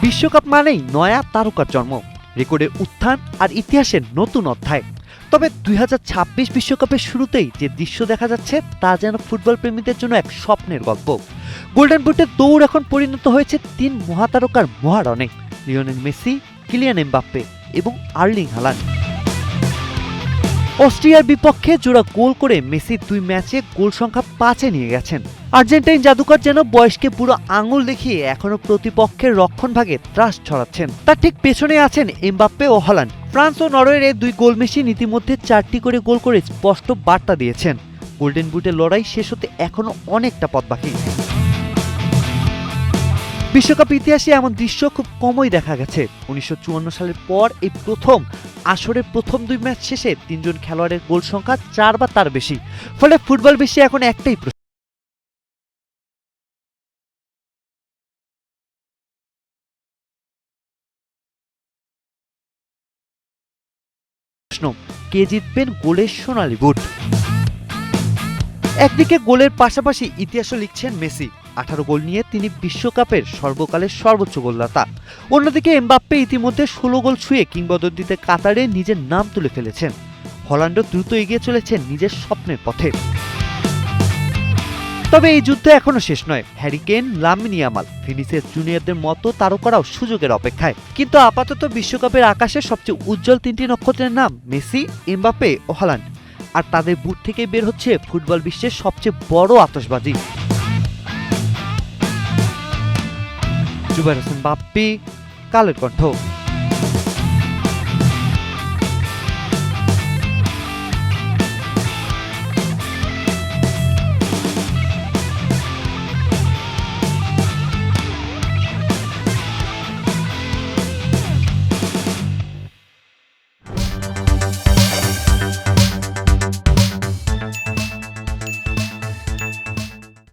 বিশ্বকাপ মানেই নয়া তারকার জন্ম, রেকর্ডের উত্থান আর ইতিহাসের নতুন অধ্যায়। তবে ২০২৬ বিশ্বকাপের শুরুতেই যে দৃশ্য দেখা যাচ্ছে তা যেন ফুটবল প্রেমীদের জন্য এক স্বপ্নের গল্প। গোল্ডেন বুটের দৌড় এখন পরিণত হয়েছে তিন মহাতারকার মহারণে: লিওনেল মেসি, কিলিয়ান এমবাপ্পে এবং আর্লিং হালান্ড। অস্ট্রিয়ার বিপক্ষে জোড়া গোল করে মেসি ২ ম্যাচে গোল সংখ্যা ৫-এ নিয়ে গেছেন। আর্জেন্টাইন জাদুকর যেন বয়সকে পুরো আঙুল দেখিয়ে এখনো প্রতিপক্ষের রক্ষণভাগে ত্রাস ছড়াচ্ছেন। তার ঠিক পেছনে আছেন এমবাপ্পে ও হল্যান্ড। ফ্রান্স ও নরওয়ের এই দুই গোল মেশিন ইতিমধ্যে ৪টি করে গোল করে স্পষ্ট বার্তা দিয়েছেন গোল্ডেন বুটের লড়াই শেষ হতে এখনো অনেকটা পথ বাকি। বিশ্বকাপ ইতিহাসে এমন দৃশ্য খুব কমই দেখা গেছে। ১৯৫৪ সালের পর এই প্রথম আসরের প্রথম ২ ম্যাচ শেষে ৩ জন খেলোয়াড়ের গোল সংখ্যা ৪ বা তার বেশি। ফলে ফুটবল বিশ্বে এখন একটাই প্রশ্ন, কে জিতবেন গোলের সোনালী বুট? একদিকে গোলের পাশাপাশি ইতিহাসও লিখছেন মেসি। ১৮ গোল নিয়ে তিনি বিশ্বকাপের সর্বকালের সর্বোচ্চ গোলদাতা। অন্যদিকে এমবাপ্পে ইতিমধ্যে ১৬ গোল ছুঁয়ে কিংবদন্তিদের কাতারে নিজের নাম তুলে ফেলেছেন। হল্যান্ডও দ্রুত এগিয়ে চলেছেন নিজের স্বপ্নের পথে। তবে এই যুদ্ধ এখনো শেষ নয়। Harry Kane, Lamine Yamal, Vinicius জুনিয়রদের মতো তারকারাও সুযোগের অপেক্ষায়। কিন্তু আপাতত বিশ্বকাপের আকাশে সবচেয়ে উজ্জ্বল ৩টি নক্ষত্রের নাম মেসি, এমবাপ্পে ও হল্যান্ড। আর তাদের বুট থেকে বের হচ্ছে ফুটবল বিশ্বের সবচেয়ে বড় আতশবাজি। জুবায়ের হোসেন বাপ্পি, কালের কণ্ঠ।